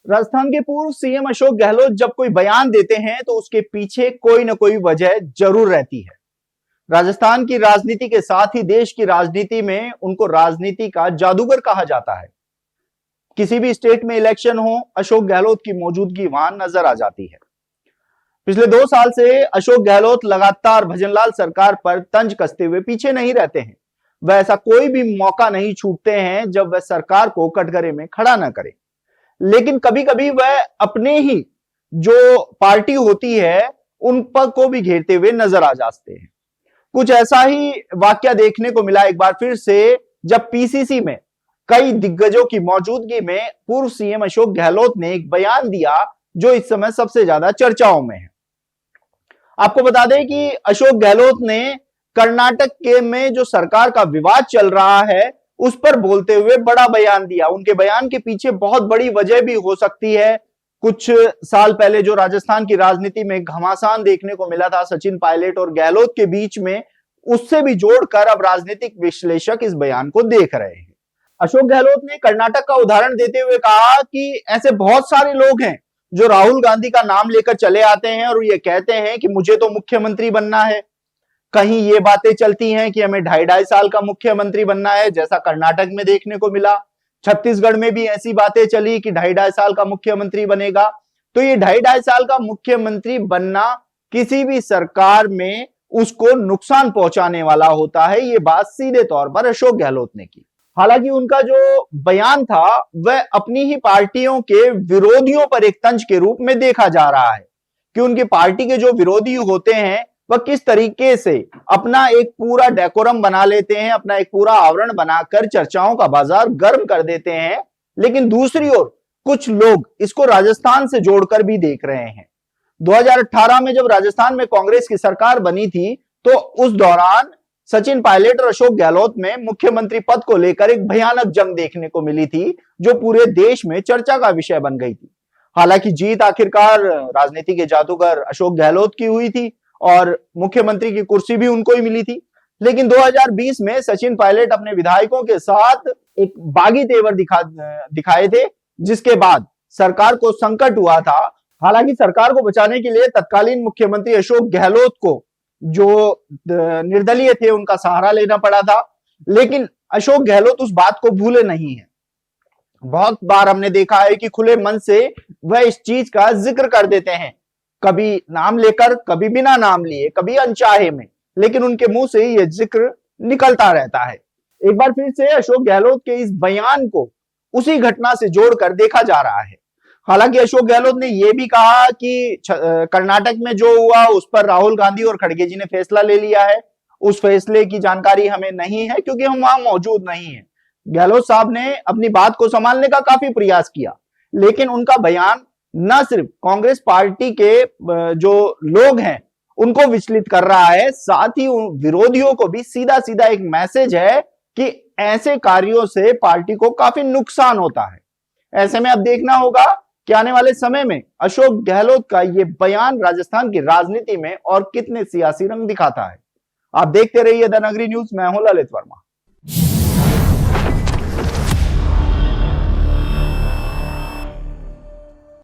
राजस्थान के पूर्व सीएम अशोक गहलोत जब कोई बयान देते हैं तो उसके पीछे कोई ना कोई वजह जरूर रहती है। राजस्थान की राजनीति के साथ ही देश की राजनीति में उनको राजनीति का जादूगर कहा जाता है। किसी भी स्टेट में इलेक्शन हो, अशोक गहलोत की मौजूदगी वहां नजर आ जाती है। पिछले 2 साल से अशोक गहलोत लगातार भजनलाल सरकार पर तंज कसते हुए पीछे नहीं रहते हैं। वह ऐसा कोई भी मौका नहीं छूटते हैं जब वह सरकार को कटघरे में खड़ा न करे। लेकिन कभी कभी वह अपने ही जो पार्टी होती है उन पर को भी घेरते हुए नजर आ जाते हैं। कुछ ऐसा ही वाकया देखने को मिला एक बार फिर से, जब पीसीसी में कई दिग्गजों की मौजूदगी में पूर्व सीएम अशोक गहलोत ने एक बयान दिया जो इस समय सबसे ज्यादा चर्चाओं में है। आपको बता दें कि अशोक गहलोत ने कर्नाटक के में जो सरकार का विवाद चल रहा है उस पर बोलते हुए बड़ा बयान दिया। उनके बयान के पीछे बहुत बड़ी वजह भी हो सकती है। कुछ साल पहले जो राजस्थान की राजनीति में घमासान देखने को मिला था सचिन पायलट और गहलोत के बीच में, उससे भी जोड़कर अब राजनीतिक विश्लेषक इस बयान को देख रहे हैं। अशोक गहलोत ने कर्नाटक का उदाहरण देते हुए कहा कि ऐसे बहुत सारे लोग हैं जो राहुल गांधी का नाम लेकर चले आते हैं और ये कहते हैं कि मुझे तो मुख्यमंत्री बनना है। कहीं ये बातें चलती हैं कि हमें 2.5 साल का मुख्यमंत्री बनना है, जैसा कर्नाटक में देखने को मिला। छत्तीसगढ़ में भी ऐसी बातें चली कि 2.5 साल का मुख्यमंत्री बनेगा। तो ये 2.5 साल का मुख्यमंत्री बनना किसी भी सरकार में उसको नुकसान पहुंचाने वाला होता है। ये बात सीधे तौर पर अशोक गहलोत ने की। हालांकि उनका जो बयान था वह अपनी ही पार्टियों के विरोधियों पर एक तंज के रूप में देखा जा रहा है कि उनकी पार्टी के जो विरोधी होते हैं वह किस तरीके से अपना एक पूरा डेकोरम बना लेते हैं, अपना एक पूरा आवरण बनाकर चर्चाओं का बाजार गर्म कर देते हैं। लेकिन दूसरी ओर कुछ लोग इसको राजस्थान से जोड़कर भी देख रहे हैं। 2018 में जब राजस्थान में कांग्रेस की सरकार बनी थी तो उस दौरान सचिन पायलट और अशोक गहलोत में मुख्यमंत्री पद को लेकर एक भयानक जंग देखने को मिली थी जो पूरे देश में चर्चा का विषय बन गई थी। हालांकि जीत आखिरकार राजनीति के जादूगर अशोक गहलोत की हुई थी और मुख्यमंत्री की कुर्सी भी उनको ही मिली थी। लेकिन 2020 में सचिन पायलट अपने विधायकों के साथ एक बागी तेवर दिखाए थे, जिसके बाद सरकार को संकट हुआ था। हालांकि सरकार को बचाने के लिए तत्कालीन मुख्यमंत्री अशोक गहलोत को जो निर्दलीय थे उनका सहारा लेना पड़ा था। लेकिन अशोक गहलोत उस बात को भूले नहीं है। बहुत बार हमने देखा है कि खुले मन से वह इस चीज का जिक्र कर देते हैं, कभी नाम लेकर, कभी बिना नाम लिए, कभी अनचाहे में, लेकिन उनके मुंह से यह जिक्र निकलता रहता है। एक बार फिर से अशोक गहलोत के इस बयान को उसी घटना से जोड़कर देखा जा रहा है। हालांकि अशोक गहलोत ने यह भी कहा कि कर्नाटक में जो हुआ उस पर राहुल गांधी और खड़गे जी ने फैसला ले लिया है। उस फैसले की जानकारी हमें नहीं है क्योंकि हम वहां मौजूद नहीं है। गहलोत साहब ने अपनी बात को संभालने का काफी प्रयास किया, लेकिन उनका बयान न सिर्फ कांग्रेस पार्टी के जो लोग हैं उनको विचलित कर रहा है, साथ ही उन विरोधियों को भी सीधा सीधा एक मैसेज है कि ऐसे कार्यों से पार्टी को काफी नुकसान होता है। ऐसे में अब देखना होगा कि आने वाले समय में अशोक गहलोत का यह बयान राजस्थान की राजनीति में और कितने सियासी रंग दिखाता है। आप देखते रहिए द नगरी न्यूज। मैं हूं ललित वर्मा।